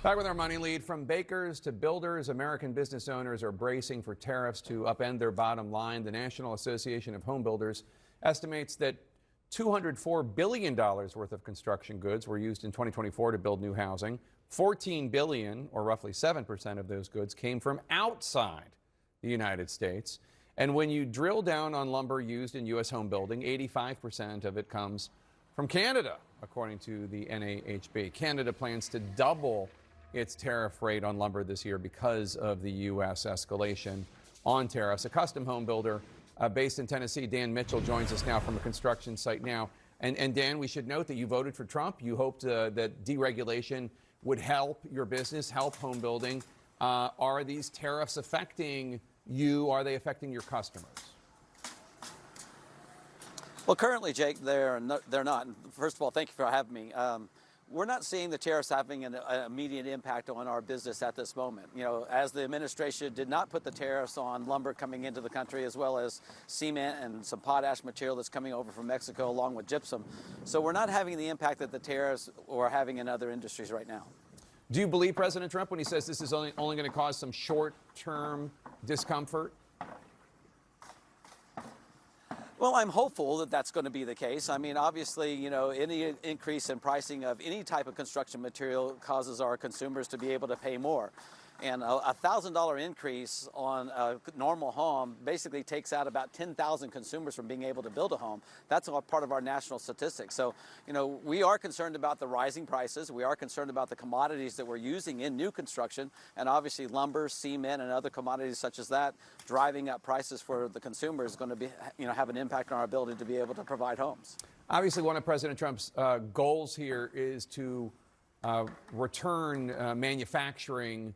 Back with our money lead. From bakers to builders, American business owners are bracing for tariffs to upend their bottom line. The National Association of Homebuilders estimates that $204 billion worth of construction goods were used in 2024 to build new housing. $14 billion, or roughly 7% of those goods, came from outside the United States. And when you drill down on lumber used in U.S. home building, 85% of it comes from Canada, according to the NAHB. Canada plans to double its tariff rate on lumber this year because of the U.S. escalation on tariffs. A custom home builder based in Tennessee, Dan Mitchell, joins us now from a construction site now. And Dan, we should note that you voted for Trump. You hoped that deregulation would help your business, help home building. Are these tariffs affecting you? Are they affecting your customers? Well, currently, Jake, they're not. First of all, thank you for having me. We're not seeing the tariffs having an immediate impact on our business at this moment. You know, as the administration did not put the tariffs on lumber coming into the country, as well as cement and some potash material that's coming over from Mexico, along with gypsum. So we're not having the impact that the tariffs are having in other industries right now. Do you believe President Trump when he says this is only going to cause some short-term discomfort? Well, I'm hopeful that that's going to be the case. I mean, obviously, you know, any increase in pricing of any type of construction material causes our consumers to be able to pay more. And a $1,000 increase on a normal home basically takes out about 10,000 consumers from being able to build a home. That's all part of our national statistics. So, you know, we are concerned about the rising prices. We are concerned about the commodities that we're using in new construction, and obviously lumber, cement, and other commodities such as that driving up prices for the consumer is going to be, you know, have an impact on our ability to be able to provide homes. Obviously, one of President Trump's goals here is to return manufacturing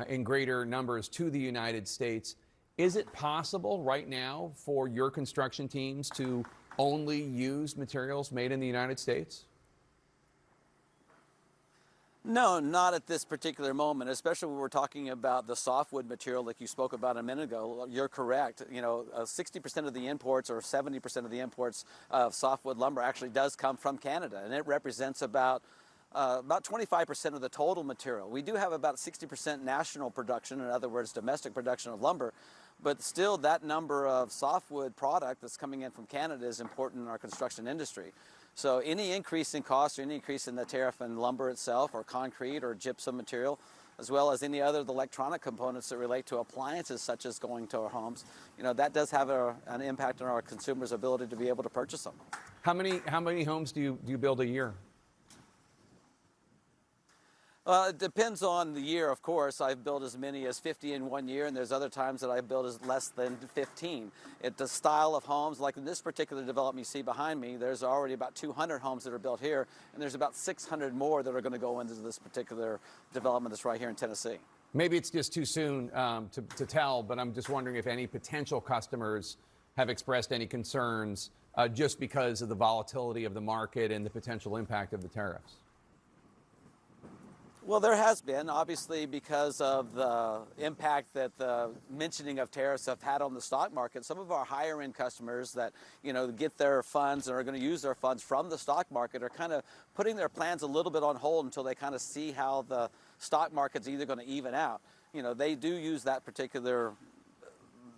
in greater numbers to the United States. Is it possible right now for your construction teams to only use materials made in the United States? No, not at this particular moment, especially when we're talking about the softwood material like you spoke about a minute ago. You're correct. You know, 60% of the imports or 70% of the imports of softwood lumber actually does come from Canada, and it represents about 25% of the total material. We do have about 60% national production, in other words, domestic production of lumber, but still that number of softwood product that's coming in from Canada is important in our construction industry. So any increase in cost or any increase in the tariff in lumber itself or concrete or gypsum material, as well as any other electronic components that relate to appliances such as going to our homes, you know, that does have an impact on our consumers' ability to be able to purchase them. How many homes do you build a year? It depends on the year, of course. I've built as many as 50 in one year, and there's other times that I've built as less than 15. The style of homes, like in this particular development you see behind me, there's already about 200 homes that are built here, and there's about 600 more that are going to go into this particular development that's right here in Tennessee. Maybe it's just too soon to tell, but I'm just wondering if any potential customers have expressed any concerns just because of the volatility of the market and the potential impact of the tariffs. Well, there has been, obviously, because of the impact that the mentioning of tariffs have had on the stock market. Some of our higher end customers that, you know, get their funds and are going to use their funds from the stock market are kind of putting their plans a little bit on hold until they kind of see how the stock market's either going to even out. You know, they do use that particular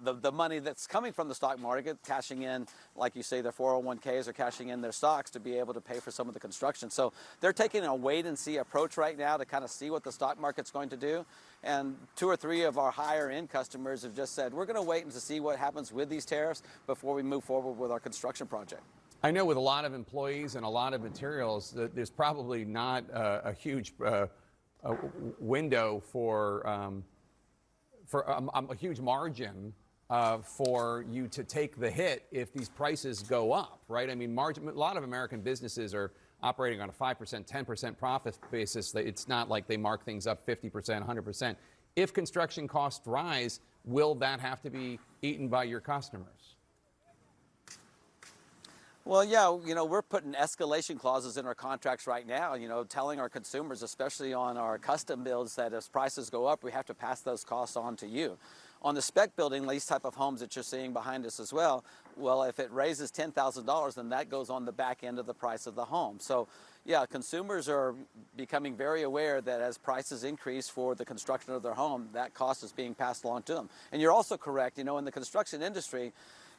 the money that's coming from the stock market, cashing in, like you say, their 401ks or cashing in their stocks to be able to pay for some of the construction. So they're taking a wait-and-see approach right now to kind of see what the stock market's going to do. And 2 or 3 of our higher-end customers have just said, we're going to wait and to see what happens with these tariffs before we move forward with our construction project. I know with a lot of employees and a lot of materials, there's probably not a huge window for a huge margin for you to take the hit if these prices go up, right? I mean, a lot of American businesses are operating on a 5%, 10% profit basis. It's not like they mark things up 50%, 100%. If construction costs rise, will that have to be eaten by your customers? Well, yeah, you know, we're putting escalation clauses in our contracts right now, you know, telling our consumers, especially on our custom builds, that as prices go up, we have to pass those costs on to you. On the spec building, these type of homes that you're seeing behind us as well, well, if it raises $10,000, then that goes on the back end of the price of the home. So yeah, consumers are becoming very aware that as prices increase for the construction of their home, that cost is being passed along to them. And you're also correct, you know, in the construction industry,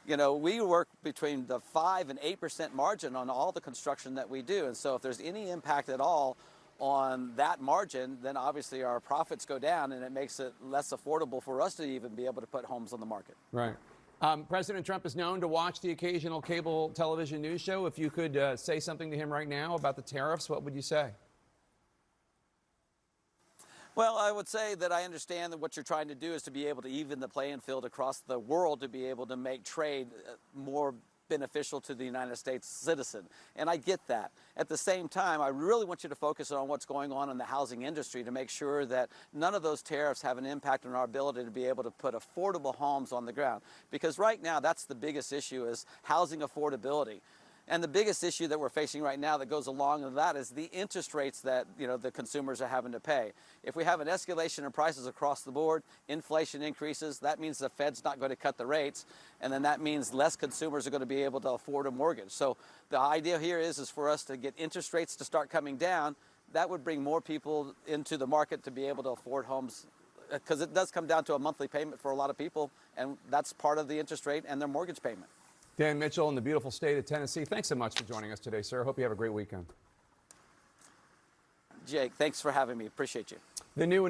you know, we work between the 5 and 8% margin on all the construction that we do. And so if there's any impact at all on that margin, then obviously our profits go down and it makes it less affordable for us to even be able to put homes on the market. Right. President Trump is known to watch the occasional cable television news show. If you could say something to him right now about the tariffs, what would you say? Well, I would say that I understand that what you're trying to do is to be able to even the playing field across the world to be able to make trade more beneficial to the United States citizen. And I get that. At the same time, I really want you to focus on what's going on in the housing industry to make sure that none of those tariffs have an impact on our ability to be able to put affordable homes on the ground. Because right now, that's the biggest issue, is housing affordability. And the biggest issue that we're facing right now that goes along with that is the interest rates that, you know, the consumers are having to pay. If we have an escalation in prices across the board, inflation increases, that means the Fed's not going to cut the rates, and then that means less consumers are going to be able to afford a mortgage. So the idea here is for us to get interest rates to start coming down. That would bring more people into the market to be able to afford homes, because it does come down to a monthly payment for a lot of people, and that's part of the interest rate and their mortgage payment. Dan Mitchell in the beautiful state of Tennessee, thanks so much for joining us today, sir. Hope you have a great weekend. Jake, thanks for having me. Appreciate you. The new